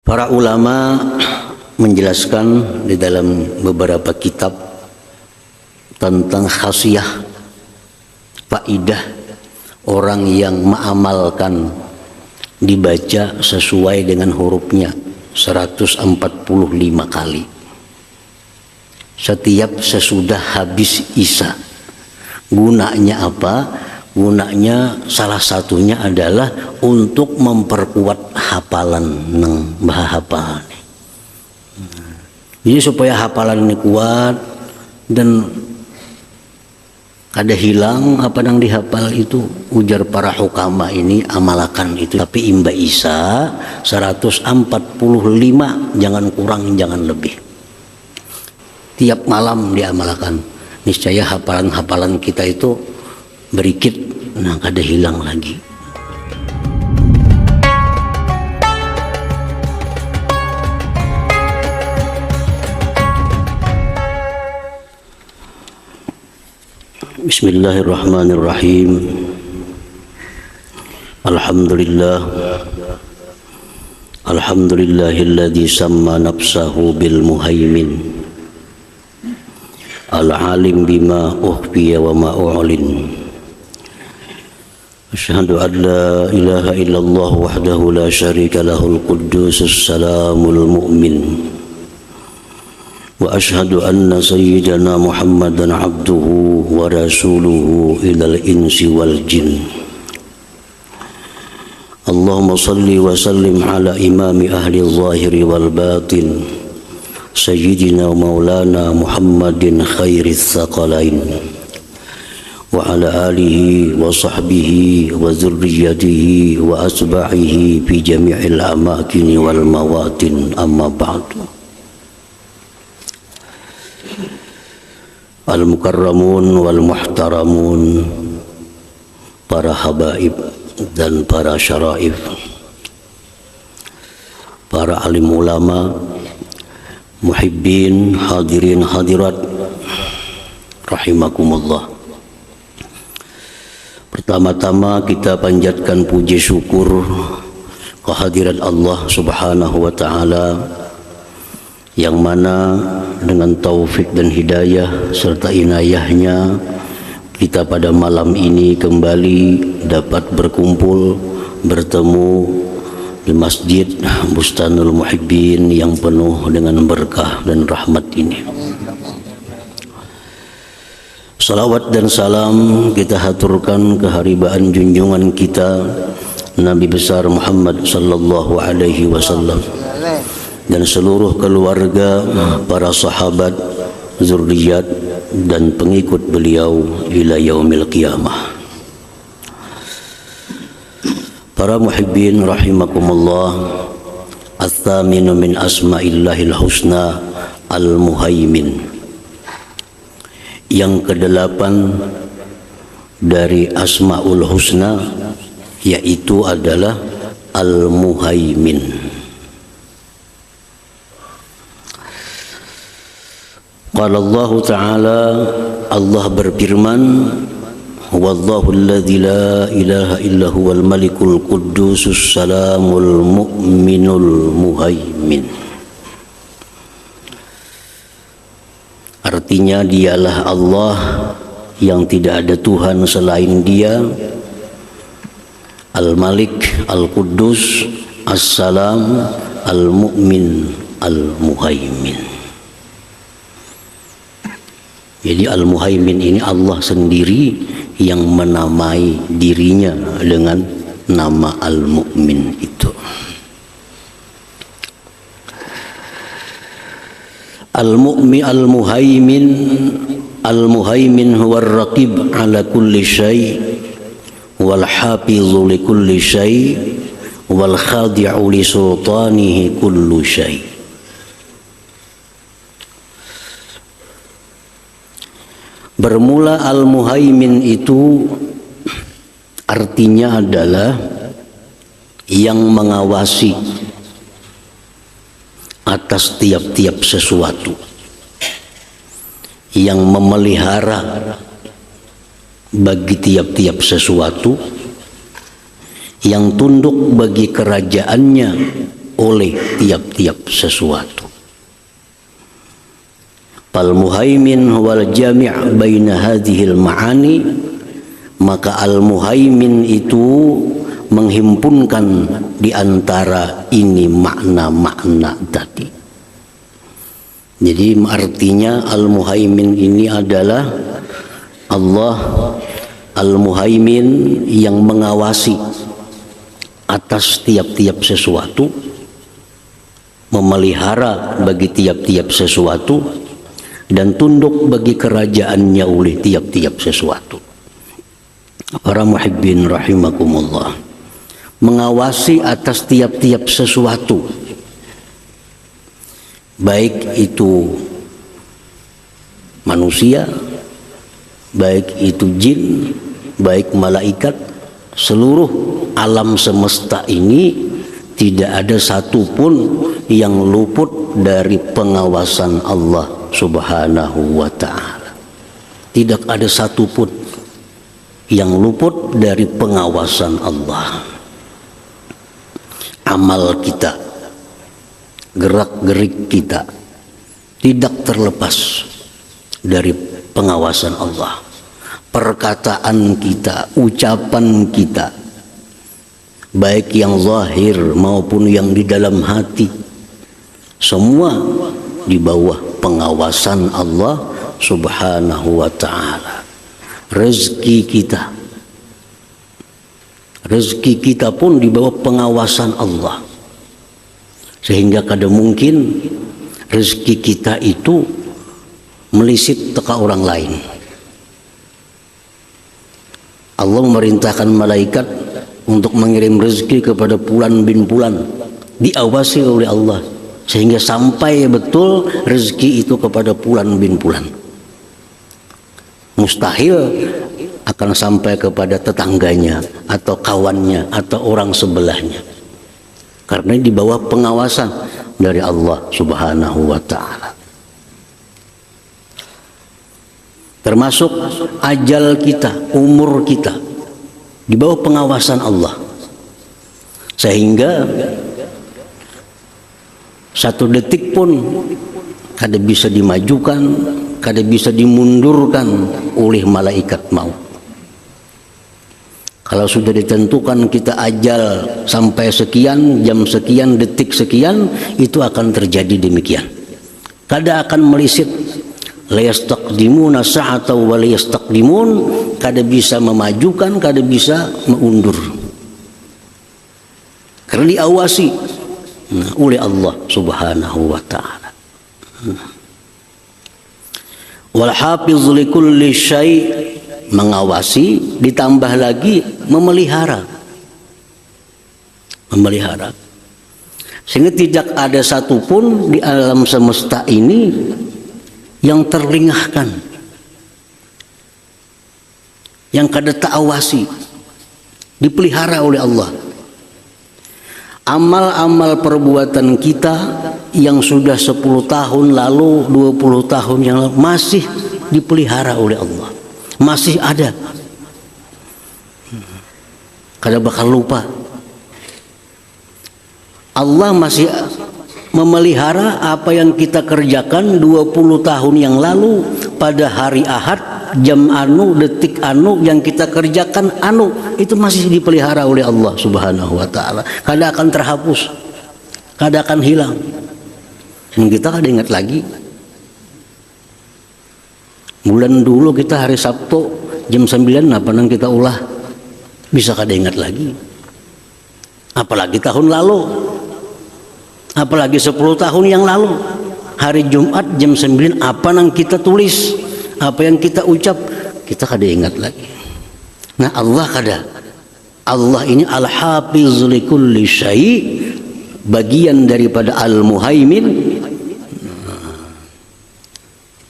Para ulama menjelaskan di dalam beberapa kitab tentang khasiah, faidah orang yang mengamalkan dibaca sesuai dengan hurufnya 145 kali setiap sesudah habis Isya. Gunanya apa? Gunanya salah satunya adalah untuk memperkuat hafalan nang bahapal. Jadi supaya hafalan ini kuat dan kada hilang apa yang dihafal itu, ujar para hukama ini amalakan itu. Tapi imba Isya 145, jangan kurang jangan lebih. Tiap malam diamalkan. Niscaya hafalan-hafalan kita itu berikit, nah kada hilang lagi. Bismillahirrahmanirrahim. Alhamdulillahilladzi samma nafsahu bil muhaimin al-alim bima ukhfiya wa ma u'lin. Asyhadu an la ilaha illallah wahdahu la syarika lahul quddusus salamul mu'min. Wa asyhadu anna sayyidana Muhammadan abduhu wa rasuluhu ilal insi wal jin. Allahumma salli wa sallim ala imami ahli zahiri wal batin sayyidina wa maulana Muhammadin khairis thaqalain wa ala alihi wa sahbihi wa zurriyatihi wa asba'ihi fi jami'il amakin wal mawatin, amma ba'du. Al-mukarramun wal muhtaramun, para habaib dan para syaraif, para alim ulama, muhibbin, hadirin hadirat rahimakumullah. Pertama-tama kita panjatkan puji syukur kehadirat Allah Subhanahu wa taala, yang mana dengan taufik dan hidayah serta inayahnya kita pada malam ini kembali dapat berkumpul bertemu di Masjid Bustanul Muhibbin yang penuh dengan berkah dan rahmat ini. Salawat dan salam kita haturkan keharibaan junjungan kita Nabi besar Muhammad sallallahu alaihi wasallam dan seluruh keluarga, para sahabat, zuriat dan pengikut beliau ila yaumil qiyamah. Para muhibbin rahimakumullah, ats-tsaminu min asma'illahil husna al-muhaimin. Yang kedelapan dari asmaul husna yaitu adalah al-muhaimin. Qala Allah Ta'ala, Allah berfirman, wallahu alladzi la ilaha illa huwal malikul quddusus salamul mu'minul muhaimin. Artinya dialah Allah yang tidak ada Tuhan selain Dia, Al-Malik, Al-Quddus, As-Salam, Al-Mu'min, Al-Muhaimin. Jadi Al-Muhaimin ini Allah sendiri yang menamai dirinya dengan nama Al-Mu'min itu. Al-Muhaimin huwa ar-raqib ala kulli syai' wal hafizu li kulli syai' wal khadi'u li sultanihi kullu syai'. Bermula Al-Muhaimin itu artinya adalah yang mengawasi atas tiap-tiap sesuatu, yang memelihara bagi tiap-tiap sesuatu, yang tunduk bagi kerajaannya oleh tiap-tiap sesuatu. Fal muhaimin wal jami' baina hadhil ma'ani, maka al muhaimin itu menghimpunkan di antara ini makna-makna tadi. Jadi artinya al muhaimin ini adalah Allah al muhaimin yang mengawasi atas tiap-tiap sesuatu, memelihara bagi tiap-tiap sesuatu, dan tunduk bagi kerajaannya oleh tiap-tiap sesuatu. Para muhibbin rahimakumullah, mengawasi atas tiap-tiap sesuatu, baik itu manusia, baik itu jin, baik malaikat, seluruh alam semesta ini tidak ada satupun yang luput dari pengawasan Allah Subhanahu wa ta'ala. Tidak ada satupun yang luput dari pengawasan Allah. Amal kita, gerak-gerik kita tidak terlepas dari pengawasan Allah. Perkataan kita, ucapan kita, baik yang zahir maupun yang di dalam hati, semua di bawah pengawasan Allah Subhanahu wa ta'ala. Rezeki kita pun di bawah pengawasan Allah, sehingga kadang mungkin rezeki kita itu melisit teka orang lain. Allah memerintahkan malaikat untuk mengirim rezeki kepada Fulan bin Fulan, diawasi oleh Allah sehingga sampai betul rezeki itu kepada Fulan bin Fulan. Mustahil akan sampai kepada tetangganya atau kawannya atau orang sebelahnya, karena di bawah pengawasan dari Allah Subhanahu wa ta'ala. Termasuk ajal kita, umur kita di bawah pengawasan Allah, sehingga satu detik pun kada bisa dimajukan, kada bisa dimundurkan oleh malaikat maut. Kalau sudah ditentukan kita ajal sampai sekian, jam sekian, detik sekian, itu akan terjadi demikian. Kada akan melisit. La yastaqdimuna sa'ata wa la yastaqdimun, kada bisa memajukan, kada bisa mengundur. Karena diawasi oleh Allah Subhanahu wa ta'ala. Wal hafiz li kulli syai', mengawasi ditambah lagi memelihara. Sehingga tidak ada satupun di alam semesta ini yang terlengahkan, yang kada ta'awasi, dipelihara oleh Allah. Amal-amal perbuatan kita yang sudah 10 tahun lalu, 20 tahun yang lalu masih dipelihara oleh Allah, masih ada, kada bakal lupa. Allah masih memelihara apa yang kita kerjakan 20 tahun yang lalu pada hari Ahad, jam anu, detik anu yang kita kerjakan anu, itu masih dipelihara oleh Allah Subhanahu wa ta'ala. Kada akan terhapus, kada akan hilang. Dan kita kada ingat lagi. Bulan dulu kita hari Sabtu jam 9 apa nang kita ulah, bisa kada ingat lagi. Apalagi tahun lalu, apalagi 10 tahun yang lalu, hari Jumat jam 9 apa nang kita tulis, apa yang kita ucap, kita kada ingat lagi. Nah Allah kada. Allah ini al-hafiz li kulli syai', bagian daripada al-muhaimin.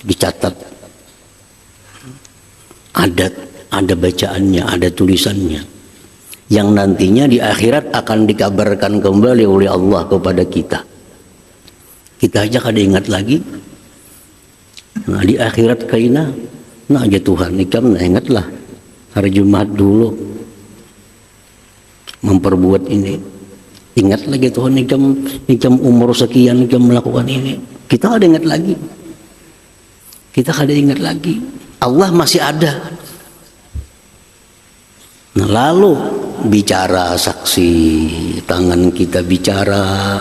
Dicatat, ada bacaannya, ada tulisannya, yang nantinya di akhirat akan dikabarkan kembali oleh Allah kepada kita. Kita aja kada ingat lagi. Nah di akhirat kaina, nah aja Tuhan ikam nah ingatlah hari Jumat dulu memperbuat ini, Ingat lagi Tuhan, jam umur sekian jam melakukan ini. Kita ada ingat lagi. Kita ada ingat lagi. Allah masih ada. Nah, lalu bicara saksi, tangan kita bicara,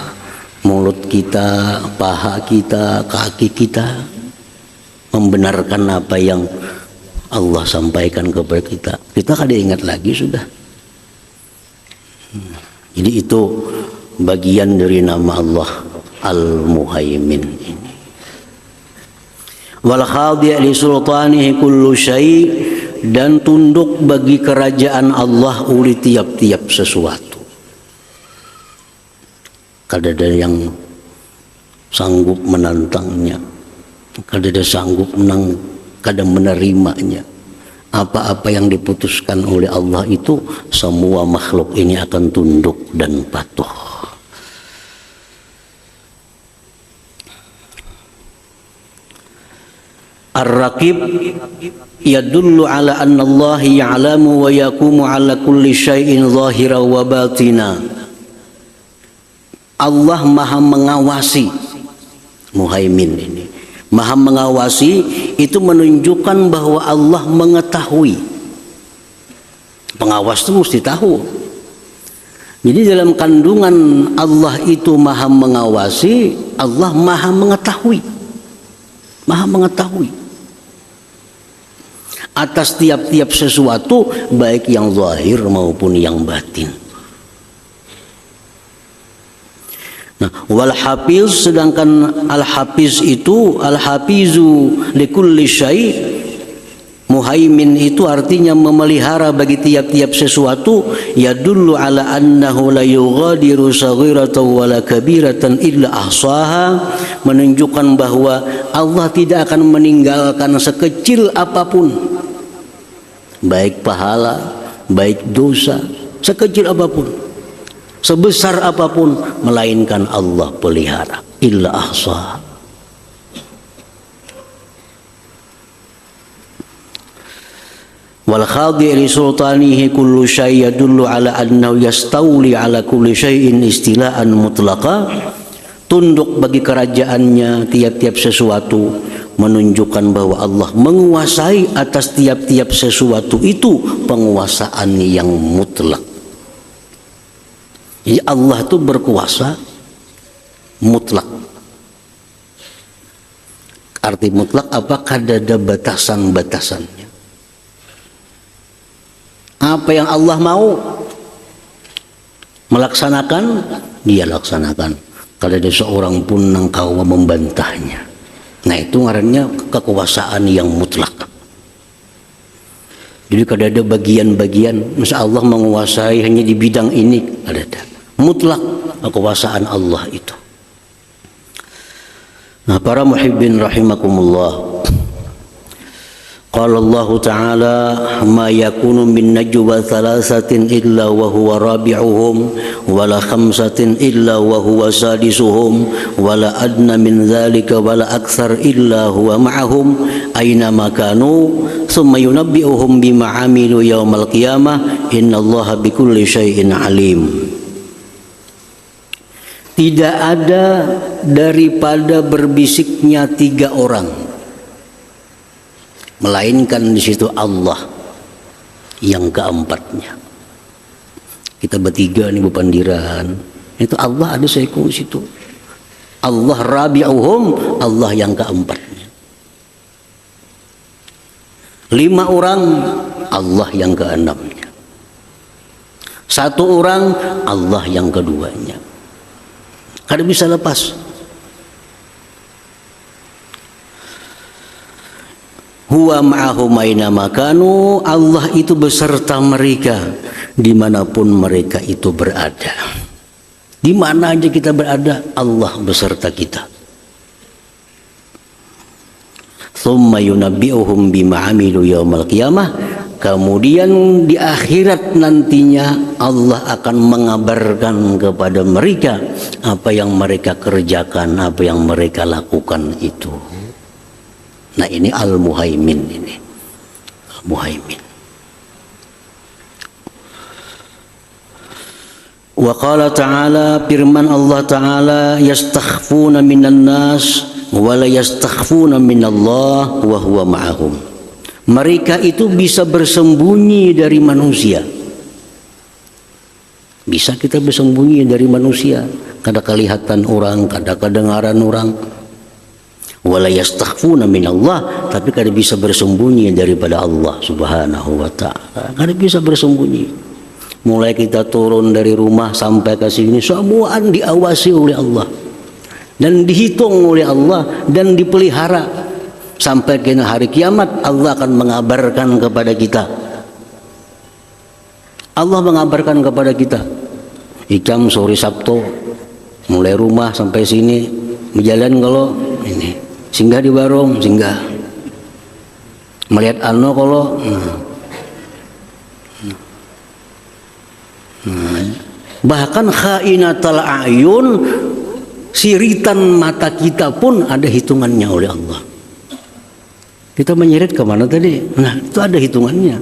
mulut kita, paha kita, kaki kita membenarkan apa yang Allah sampaikan kepada kita. Kita kada ingat lagi sudah. Jadi itu bagian dari nama Allah Al-Muhaimin ini. Wal khadi' li sultanihi kullu syai', dan tunduk bagi kerajaan Allah uli tiap-tiap sesuatu. Kada ada yang sanggup menantangnya, kada ada sanggup kada menerimanya. Apa-apa yang diputuskan oleh Allah itu, semua makhluk ini akan tunduk dan patuh. Ar-Raqib yadullu ala anna Allah ya'lamu wa yaqumu ala kulli syai'in zahira wa batina. Allah maha mengawasi, Muhaimin ini maha mengawasi, itu menunjukkan bahwa Allah mengetahui. Pengawas itu mesti tahu. Jadi dalam kandungan Allah itu maha mengawasi, Allah maha mengetahui. Maha mengetahui atas tiap-tiap sesuatu, baik yang zahir maupun yang batin. Nah, wal hafiz, sedangkan al hafiz itu, al hafizu likulli syai', Muhaimin itu artinya memelihara bagi tiap-tiap sesuatu. Yadullu ala annahu la yughadiru saghiratan wala kabiratan illa ahsaha, menunjukkan bahwa Allah tidak akan meninggalkan sekecil apapun, baik pahala, baik dosa, sekecil apapun, sebesar apapun, melainkan Allah pelihara. Illa ahsaha. Wal khadi' li sultanihi kullu syai' yadullu ala annahu yastawli ala kulli syai'in istilaan mutlaqa. Tunduk bagi kerajaannya tiap-tiap sesuatu, menunjukkan bahwa Allah menguasai atas tiap-tiap sesuatu itu penguasaan yang mutlak. Jadi Allah itu berkuasa mutlak. Arti mutlak apa? Kada ada batasan-batasannya. Apa yang Allah mau melaksanakan, dia laksanakan. Kalau ada seorang pun engkau membantahnya. Nah, itu ngarannya kekuasaan yang mutlak. Jadi kalau ada bagian-bagian, masa Allah menguasai hanya di bidang ini, ada. Mutlak kekuasaan Allah itu. Nah, para muhibbin rahimakumullah. Qala Allah Ta'ala, ma yakunu min najwa thalathatin illa wa huwa rabi'uhum wala khamsatin illa wa huwa sadisuhum wala adna min dhalika wala akthar illa huwa ma'ahum aina makanu thumma yunabbi'uhum bima 'amilu yaumal qiyamah innallaha bikulli syai'in alim. Tidak ada daripada berbisiknya 3 orang, melainkan di situ Allah yang keempatnya. Kita bertiga nih berpandiran, itu Allah ada seekor di situ. Allah rabi'uhum, Allah yang keempatnya. 5 orang, Allah yang keenamnya. 1 orang, Allah yang keduanya. Kada bisa lepas. Huwa ma'ahum aina makanu, Allah itu beserta mereka dimanapun mereka itu berada. Di mana aja kita berada, Allah beserta kita. Thumma yunabbi'uhum bima 'amilu yaumal qiyamah. Kemudian di akhirat nantinya Allah akan mengabarkan kepada mereka apa yang mereka kerjakan, apa yang mereka lakukan itu. Nah, ini Al-Muhaimin ini. Al-Muhaimin. Wa qala ta'ala, firman Allah Ta'ala, yastakhfuna minan nas wa la yastakhfuna minallah wa huwa ma'ahum. Mereka itu bisa bersembunyi dari manusia. Bisa kita bersembunyi dari manusia, kada kelihatan orang, kada kedengaran orang. Wala yastakhfuna minallah, tapi kada bisa bersembunyi daripada Allah Subhanahu wa taala. Kada bisa bersembunyi. Mulai kita turun dari rumah sampai ke sini, semua diawasi oleh Allah dan dihitung oleh Allah dan dipelihara. Sampai ke hari kiamat Allah akan mengabarkan kepada kita. Allah mengabarkan kepada kita, ikam sore Sabtu mulai rumah sampai sini berjalan, kalau ini singgah di warung, singgah melihat kalau bahkan khainatal ayun, siritan mata kita pun ada hitungannya oleh Allah. Kita menyirit kemana tadi? Nah, itu ada hitungannya.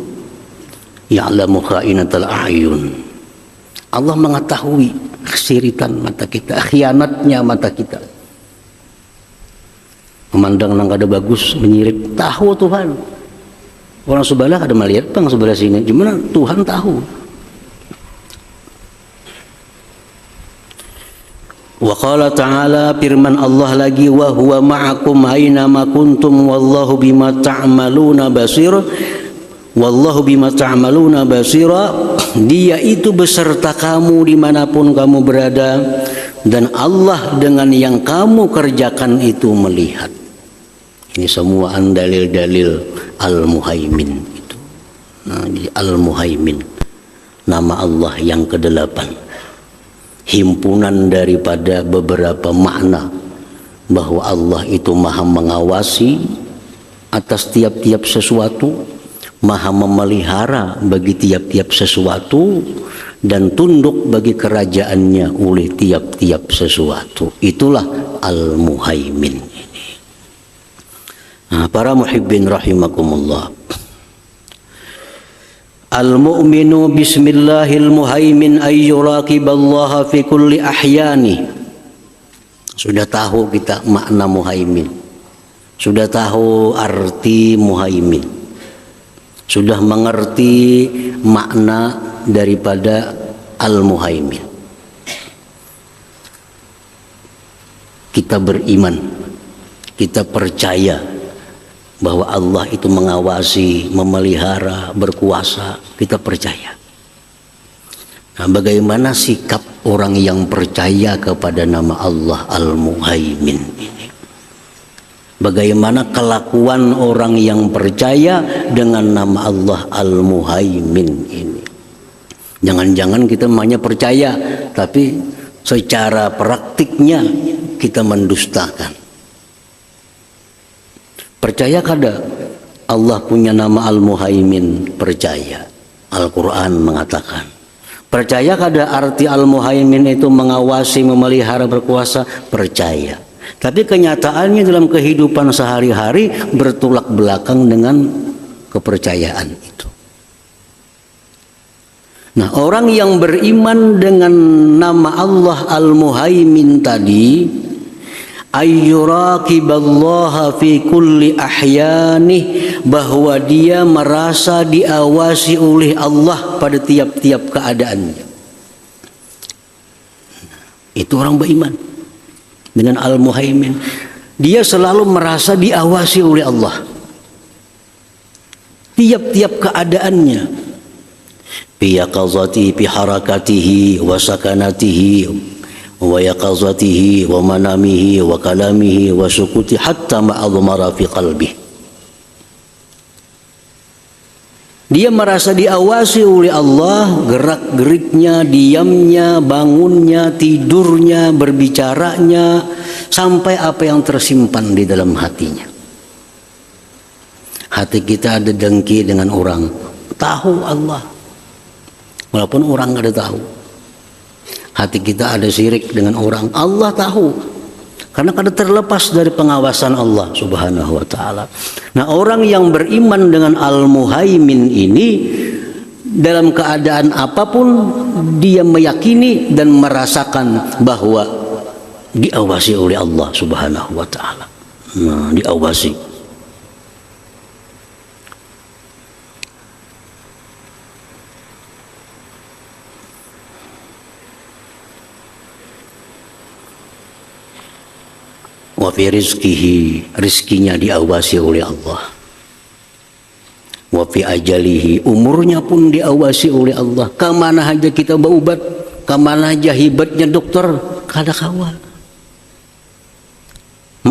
Ya'lamu khainatal a'yun. Allah mengetahui kesiritan mata kita, khianatnya mata kita. Memandang nang kada bagus, menyirit, tahu Tuhan. Orang sebelah ada melihat bang sebelah sini, gimana Tuhan tahu. Wa qala ta'ala, firman Allah lagi, wa huwa ma'akum aina ma kuntum wallahu bima ta'maluna basir. Wallahu bima ta'maluna basira. Dia itu beserta kamu dimanapun kamu berada, dan Allah dengan yang kamu kerjakan itu melihat. Ini semua dalil-dalil Al-Muhaimin itu. Nah, Al-Muhaimin, nama Allah yang ke-8, himpunan daripada beberapa makna bahwa Allah itu maha mengawasi atas tiap-tiap sesuatu, maha memelihara bagi tiap-tiap sesuatu, dan tunduk bagi kerajaannya oleh tiap-tiap sesuatu. Itulah Al-Muhaimin ini. Nah, para muhibbin rahimakumullah, Al-mu'minu bismillahil muhaimin ayyuraqiballaha fi kulli ahyani. Sudah tahu kita makna muhaimin, sudah tahu arti muhaimin, sudah mengerti makna daripada Al-Muhaimin. Kita beriman, kita percaya bahwa Allah itu mengawasi, memelihara, berkuasa. Kita percaya. Nah, bagaimana sikap orang yang percaya kepada nama Allah Al-Muhaimin ini? Bagaimana kelakuan orang yang percaya dengan nama Allah Al-Muhaimin ini? Jangan-jangan kita hanya percaya, tapi secara praktiknya kita mendustakan. Percaya kada Allah punya nama Al-Muhaimin? Percaya. Al-Quran mengatakan. Percaya kada arti Al-Muhaimin itu mengawasi, memelihara, berkuasa? Percaya. Tapi kenyataannya dalam kehidupan sehari-hari bertolak belakang dengan kepercayaan itu. Nah, orang yang beriman dengan nama Allah Al-Muhaimin tadi, ayyuraqiballaha fi kulli ahyani, bahwa dia merasa diawasi oleh Allah pada tiap-tiap keadaannya. Itu orang beriman dengan Al-Muhaimin. Dia selalu merasa diawasi oleh Allah tiap-tiap keadaannya. Fi yaqazatihi, fi harakatihi wa sakanatihi wa yaqazatihi wa manamihi wa kalamihi wa sukuti hatta ma'adhmara fi qalbi. Dia merasa diawasi oleh Allah, gerak-geriknya, diamnya, bangunnya, tidurnya, berbicaranya, sampai apa yang tersimpan di dalam hatinya. Hati kita ada dengki dengan orang, tahu Allah, walaupun orang nggak ada tahu. Hati kita ada syirik dengan orang, Allah tahu, karena kada terlepas dari pengawasan Allah Subhanahu wa ta'ala. Nah, orang yang beriman dengan Al-Muhaimin ini, dalam keadaan apapun dia meyakini dan merasakan bahwa diawasi oleh Allah Subhanahu wa taala. Nah, diawasi. Wa fi rizqihi, rizkinya diawasi oleh Allah. Wa fi ajalihi, umurnya pun diawasi oleh Allah. Kemana aja kita berobat, kemana aja hebatnya dokter, kada kawa.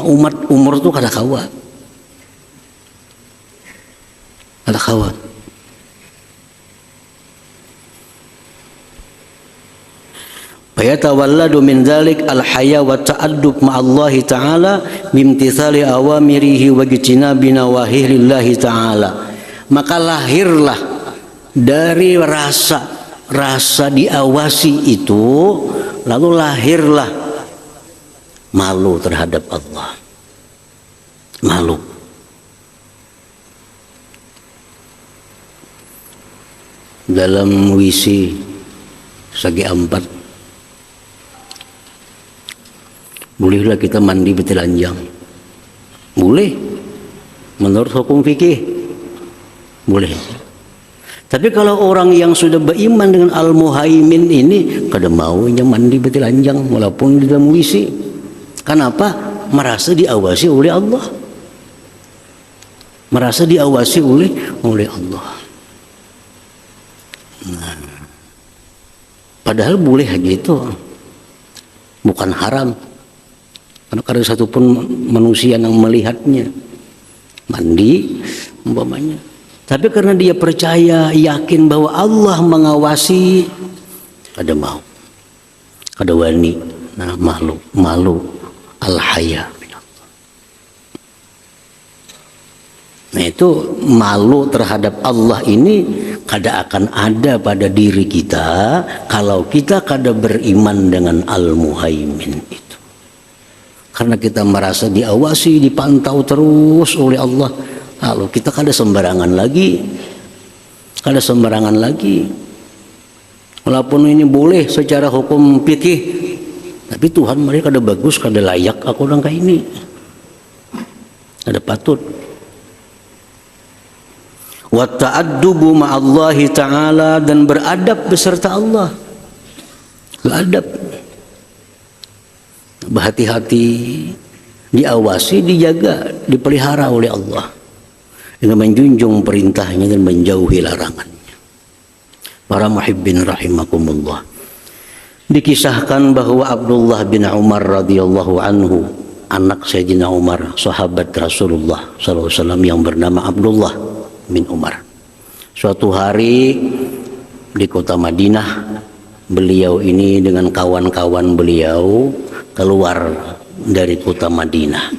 Umat umur tuh kada kawa. Kada kawa. Fayatawalladu min dzalik al-haya wa ta'addub ma'allahi ta'ala bimtithali awamirihi wa ijtinabi nawahihi lillahi ta'ala. Maka lahirlah dari rasa diawasi itu, lalu lahirlah malu terhadap Allah. Malu. Dalam wisi segi ampat, bolehlah kita mandi betelanjang? Boleh, menurut hukum fikih boleh. Tapi kalau orang yang sudah beriman dengan Al-Muhaimin ini, kada maunya mandi betelanjang walaupun di dalam wisi. Kenapa? Merasa diawasi oleh Allah. Merasa diawasi oleh Allah. Nah, padahal boleh aja itu, bukan haram. Karena ada satupun manusia yang melihatnya mandi umpamanya. Tapi karena dia percaya, yakin bahwa Allah mengawasi, kada mau, kada wani. Nah, malu al-haya. Nah, itu malu terhadap Allah ini kada akan ada pada diri kita kalau kita kada beriman dengan Al-Muhaimin itu. Karena kita merasa diawasi, dipantau terus oleh Allah, lalu kita kada sembarangan lagi. Walaupun ini boleh secara hukum fikih, tapi Tuhan mereka kada bagus, kada layak aku orang kayak ini. Ada patut. Wa ta'addubu ma'allahi ta'ala, dan beradab beserta Allah. Beradab. Berhati-hati, diawasi, dijaga, dipelihara oleh Allah dengan menjunjung perintahnya dan menjauhi larangannya. Para muhibbin rahimakumullah, dikisahkan bahwa Abdullah bin Umar radhiyallahu anhu, anak Sayyidina Umar, sahabat Rasulullah SAW yang bernama Abdullah bin Umar, suatu hari di kota Madinah, beliau ini dengan kawan-kawan beliau keluar dari kota Madinah,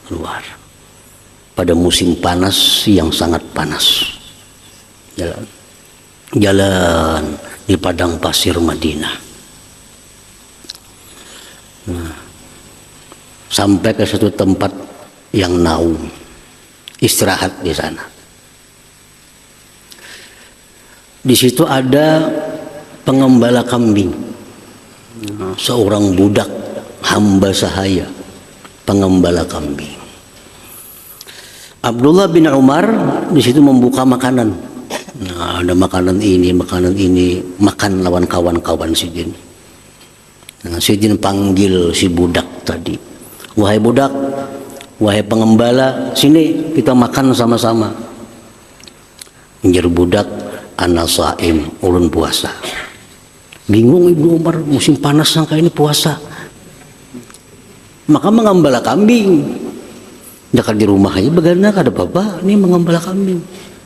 keluar pada musim panas yang sangat panas, jalan di padang pasir Madinah. Nah, sampai ke satu tempat yang naung, istirahat di sana. Di situ ada pengembala kambing, seorang budak hamba sahaya, pengembala kambing. Abdullah bin Umar di situ membuka makanan. Nah, ada makanan ini, makan lawan kawan-kawan Sidin. Nah, Sidin panggil si budak tadi, wahai budak, wahai pengembala, sini kita makan sama-sama. Menjadi budak, ana shaim, ulun puasa. Bingung Ibnu Umar, musim panas sangka ini puasa. Maka mengembala kambing. Dekat di rumah aja bagaimana kada apa-apa, ini mengembala kambing.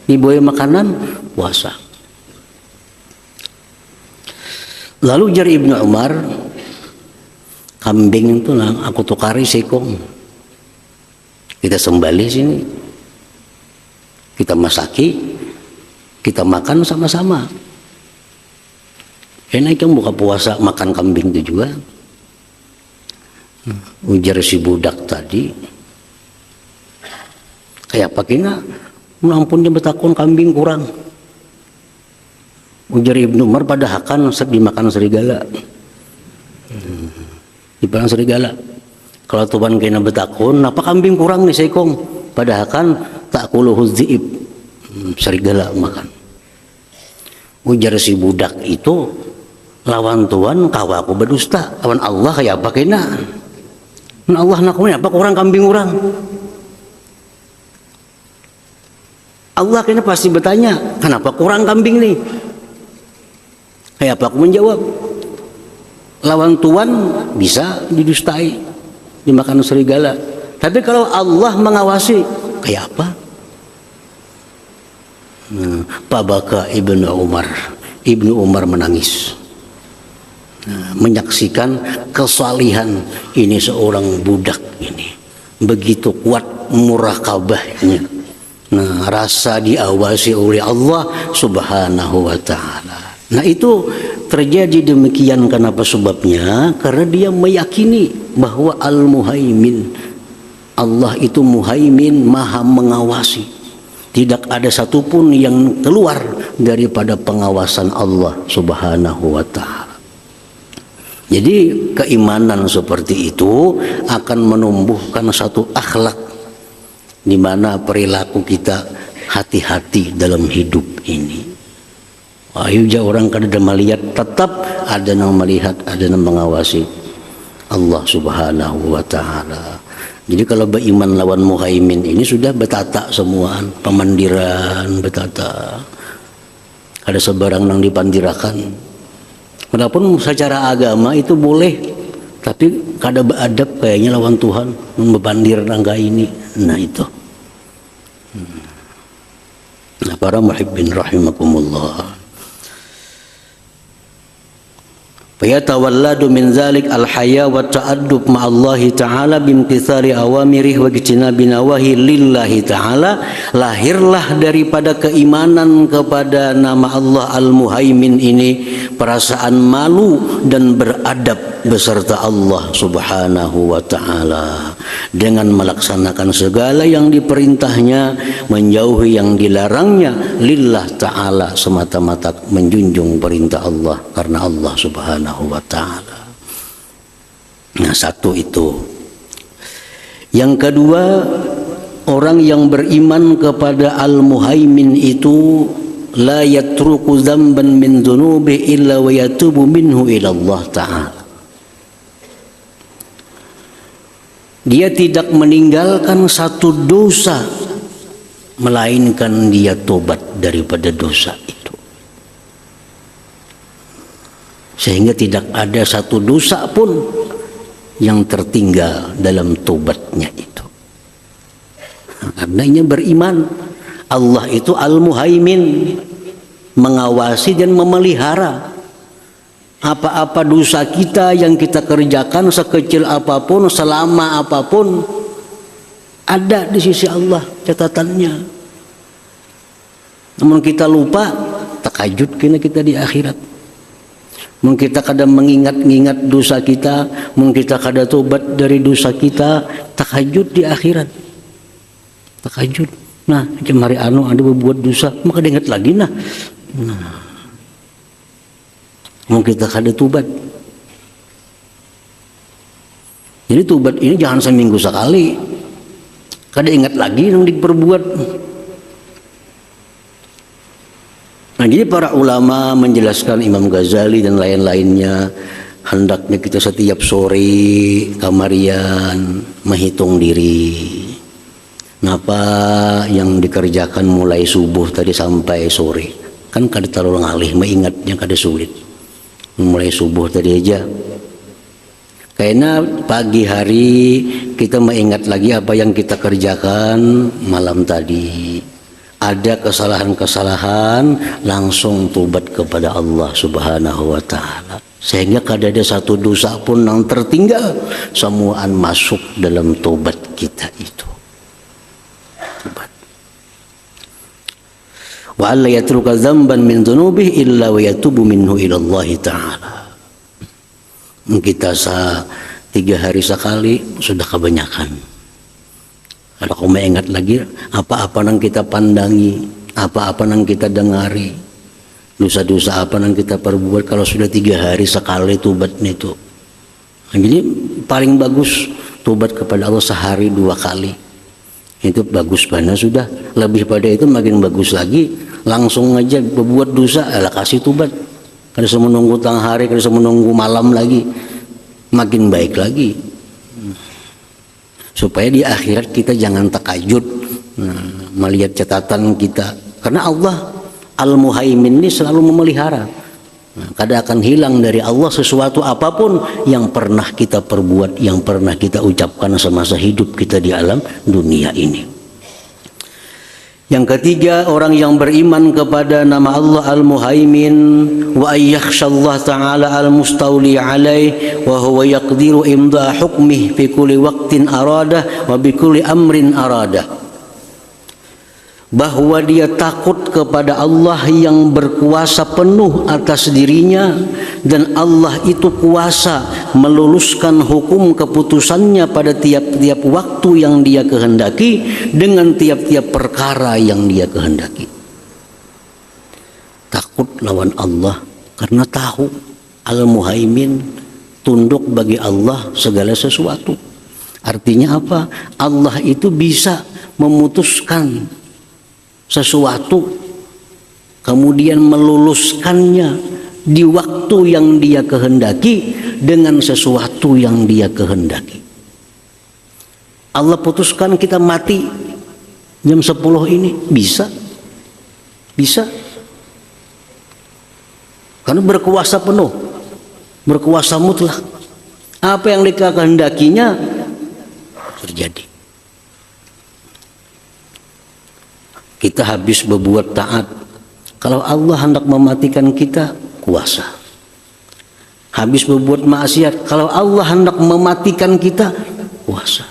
Dibawa makanan, puasa. Lalu jari Ibnu Umar, kambing itu lah aku tukari sekong. Kita sembali sini. Kita masaki, kita makan sama-sama. Enak yang buka puasa makan kambing itu juga. Ujar si budak tadi, kayak pakina, ampun dia betakon kambing kurang. Ujar Ibnu Umar, pada hakan dimakan serigala. Dimakan serigala. Kalau tuan kena betakun, apa kambing kurang nih seikong? Pada hakan tak kuluhu dzi'ib. Serigala makan. Ujar si budak itu, lawan tuan kawaku berdusta, lawan Allah kayak apa kena? Allah nakunya apa kurang kambing kurang? Allah kena pasti bertanya, kenapa kurang kambing nih? Kayak apa aku menjawab? Lawan tuan bisa didustai, dimakan serigala. Tapi kalau Allah mengawasi, kayak apa? Pabaka Ibnu Umar. Ibnu Umar menangis. Menyaksikan kesalihan ini seorang budak ini. Begitu kuat murakabahnya. Nah, rasa diawasi oleh Allah Subhanahu wa ta'ala. Nah, itu terjadi demikian kenapa sebabnya? Karena dia meyakini bahwa Al-Muhaimin, Allah itu Muhaimin, maha mengawasi. Tidak ada satupun yang keluar daripada pengawasan Allah Subhanahu wa ta'ala. Jadi keimanan seperti itu akan menumbuhkan satu akhlak di mana perilaku kita hati-hati dalam hidup ini. Ayo orang kada melihat, tetap ada yang melihat, ada yang mengawasi Allah Subhanahu wa ta'ala. Jadi kalau beriman lawan Muhaimin ini sudah betata semuaan, pemandiran betata. Ada sebarang yang dipandirakan. Walaupun secara agama itu boleh, tapi kada beradab kayaknya lawan Tuhan, membandir rangga ini. Nah itu. Nah, para muhibbin rahimakumullah. Fayatawalladu min zalik al-haya wa ta'addub ma'allahi ta'ala bimtithali awamirih wa ijtinabi nawahi lillahi ta'ala. Lahirlah daripada keimanan kepada nama Allah Al-Muhaimin ini perasaan malu dan beradab beserta Allah Subhanahu wa ta'ala dengan melaksanakan segala yang diperintahnya, menjauhi yang dilarangnya, lillah ta'ala, semata-mata menjunjung perintah Allah karena Allah Subhanahu wa ta'ala. Nah, satu itu. Yang kedua, orang yang beriman kepada Al-Muhaimin itu la yatruku dzamban min dzunubi illa wa yatubu minhu ila Allah ta'ala. Dia tidak meninggalkan satu dosa melainkan dia tobat daripada dosa itu. Sehingga tidak ada satu dosa pun yang tertinggal dalam tobatnya itu. Artinya beriman, Allah itu Al-Muhaimin, mengawasi dan memelihara apa-apa dosa kita yang kita kerjakan, sekecil apapun, selama apapun, ada di sisi Allah catatannya. Namun kita lupa, takajud kena kita di akhirat. Mungkin kita kadang mengingat-ingat dosa kita, mungkin kita kadang tobat dari dosa kita, takajud di akhirat. Takajud. Nah, macam hari anu ada berbuat dosa, maka diingat lagi nah. Mungkin kita kada tobat. Jadi tobat ini jangan seminggu sekali. Kada ingat lagi yang diperbuat. Nah, jadi para ulama menjelaskan, Imam Ghazali dan lain-lainnya, hendaknya kita setiap sore kamarian menghitung diri. Apa yang dikerjakan mulai subuh tadi sampai sore. Kan kada terlalu ngalih mengingatnya, kada sulit. Mulai subuh tadi aja. Karena pagi hari kita mengingat lagi apa yang kita kerjakan malam tadi. Ada kesalahan-kesalahan, langsung tobat kepada Allah Subhanahu wa ta'ala. Sehingga kada ada satu dosa pun yang tertinggal, semuaan masuk dalam tobat kita itu. Tobat. Wa alla yatruka dzamban min dzunubihi illa wa yatubu minhu ila Allah ta'ala. Kita 3 hari sekali sudah kebanyakan. Kalau kau ingat lagi apa-apa yang kita pandangi, apa-apa yang kita dengari, Dosa-dosa apa yang kita perbuat kalau sudah 3 hari sekali tobatnya itu. Nah, jadi paling bagus tobat kepada Allah sehari 2 kali. Itu bagus banget sudah. Lebih pada itu makin bagus lagi. Langsung aja berbuat dosa, kasih tobat. Kada usah menunggu tengah hari, kada usah menunggu malam lagi. Makin baik lagi. Supaya di akhirat kita jangan takajud melihat catatan kita. Karena Allah Al-Muhaimin ini selalu memelihara. Kada akan hilang dari Allah sesuatu apapun yang pernah kita perbuat, yang pernah kita ucapkan semasa hidup kita di alam dunia ini. Yang ketiga, orang yang beriman kepada nama Allah Al-Muhaimin wa ayyakhshallah ta'ala al-mustawli alaih wa huwa yaqdiru imda hukmih fi kulli waqtin aradah wa bi kulli amrin aradah. Bahwa dia takut kepada Allah yang berkuasa penuh atas dirinya, dan Allah itu kuasa meluluskan hukum keputusannya pada tiap-tiap waktu yang dia kehendaki dengan tiap-tiap perkara yang dia kehendaki. Takut lawan Allah karena tahu Al-Muhaimin, tunduk bagi Allah segala sesuatu. Artinya apa? Allah itu bisa memutuskan sesuatu kemudian meluluskannya di waktu yang dia kehendaki dengan sesuatu yang dia kehendaki. Allah putuskan kita mati jam 10 ini, bisa karena berkuasa penuh, berkuasa mutlak. Apa yang dia kehendakinya terjadi. Kita habis berbuat taat, kalau Allah hendak mematikan kita, kuasa. Habis berbuat maksiat, kalau Allah hendak mematikan kita, kuasa.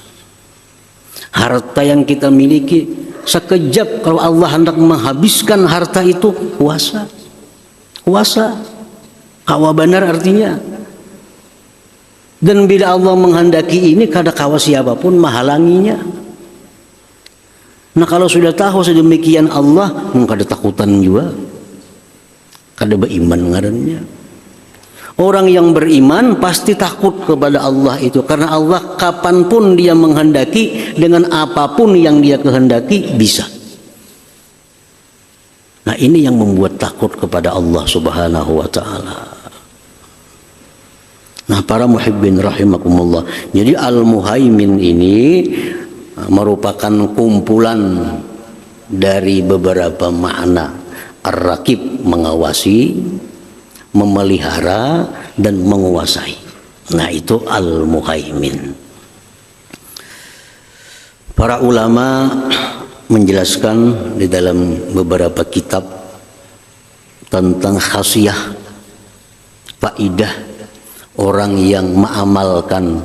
Harta yang kita miliki, sekejap kalau Allah hendak menghabiskan harta itu, kuasa. Kuasa, kawa benar artinya. Dan bila Allah menghendaki ini, kada kawa siapapun menghalanginya. Nah kalau sudah tahu sedemikian Allah, kada takutan juga, kada beriman ngarannya. Orang yang beriman pasti takut kepada Allah itu, karena Allah kapanpun dia menghendaki dengan apapun yang dia kehendaki bisa. Nah ini yang membuat takut kepada Allah Subhanahu wa ta'ala. Nah para muhibbin rahimakumullah, jadi Al-Muhaimin ini merupakan kumpulan dari beberapa makna. Ar-Raqib, mengawasi, memelihara, dan menguasai. Nah itu Al-Muhaimin. Para ulama menjelaskan di dalam beberapa kitab tentang khasiah, faidah orang yang mengamalkan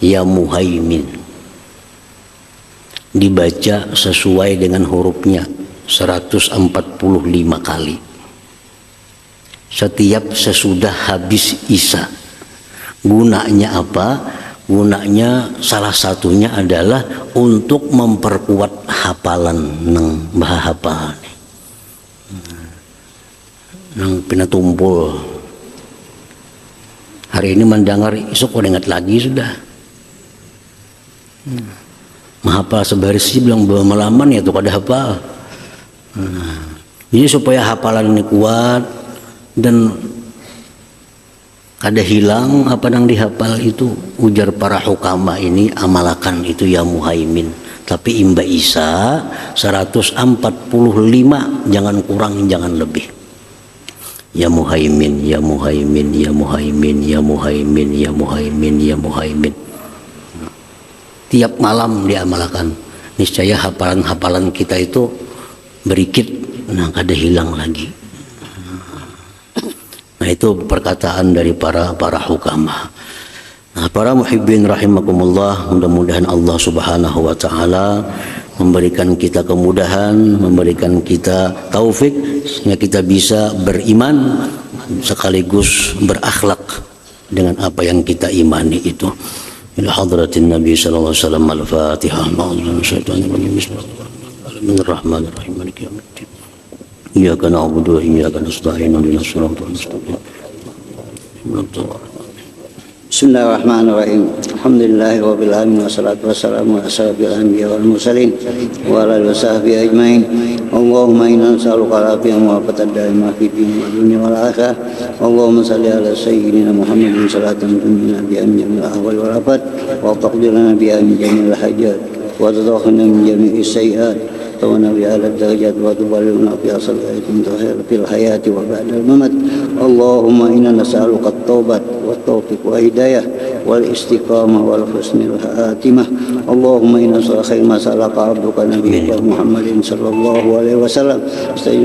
ya Muhaimin. Dibaca sesuai dengan hurufnya 145 kali setiap sesudah habis Isya. Gunanya apa? Gunanya salah satunya adalah untuk memperkuat hafalan nang bahapal nang pinatumpul. Hari ini mendengar, esok udah ingat lagi sudah. Menghafal sebaris sih bilang malaman ya tuh kada hafal. Jadi supaya hafalan ini kuat dan kada hilang apa yang dihafal itu, ujar para hukama ini, amalakan itu ya Muhaimin. Tapi imba Isa 145, jangan kurang jangan lebih. Ya Muhaimin, ya Muhaimin, ya Muhaimin, ya Muhaimin, ya Muhaimin, ya Muhaimin. Tiap malam diamalkan, niscaya hafalan-hafalan kita itu berikit, nah kada hilang lagi. Nah itu perkataan dari para hukama. Nah para muhibbin rahimakumullah, mudah-mudahan Allah Subhanahu wa ta'ala memberikan kita kemudahan, memberikan kita taufik sehingga kita bisa beriman sekaligus berakhlak dengan apa yang kita imani itu. Ila hadratin Nabi sallallahu alaihi wasallam. Al-Fatihah. Bismillahirrahmanirrahim. Maliki yaumiddin. إياك نعبد وإياك نستعين اهدنا الصراط المستقيم. بسم الله الرحمن الرحيم. الحمد لله رب العالمين والصلاة والسلام على أشرف الأنبياء والمرسلين وعلى آله وصحبه أجمعين. اللهم إنا نسألك العافية والعافية الدائمة في الدين والدنيا والآخرة. اللهم صل على سيدنا محمد صلاة تنجينا بها من جميع الأهوال والآفات وتقضي لنا بها من جميع الحاجات وتطهرنا من جميع السيئات ونبي على الدرجات وتبلغنا في أصل في الحياة وبعد الممات. اللهم إنا نسألك التوبة والتوفيق والهداية والاستقامة والحسن الخاتمة. اللهم إنا نسألك خير ما سألك عبدك نبيك محمد صلى الله عليه وسلم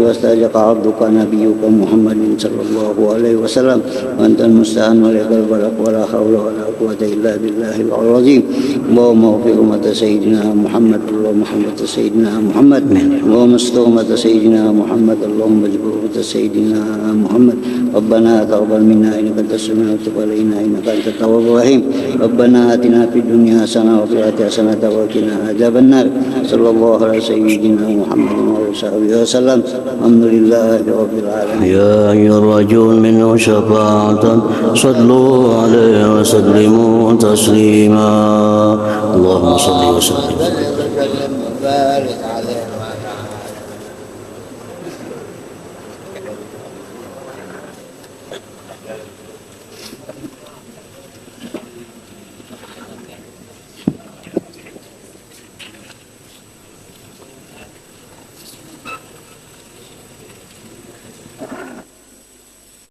واستجاك عبدك نبيك محمد صلى الله عليه وسلم وأنت المستعان ولك البلغ ولا حول ولا قوة إلا بالله العظيم. اللهم اغفر أمة سيدنا محمد اللهم محمد سيدنا محمد اللهم استر أمة سيدنا محمد اللهم اجبر أمة سيدنا محمد. ربنا تقبل منا إنك أنت السميع وتب علينا إنك أنت التواب الرحيم. ربنا آتنا في الدنيا حسنة وفي الآخرة حسنة وقنا عذاب النار. صلى الله على سيدنا محمد وصحبه وسلم. الحمد لله رب العالمين. يا أيها الرجل منه شفاعة صلوا عليه وسلموا تسليما. اللهم صل وسلم. بارك عليه.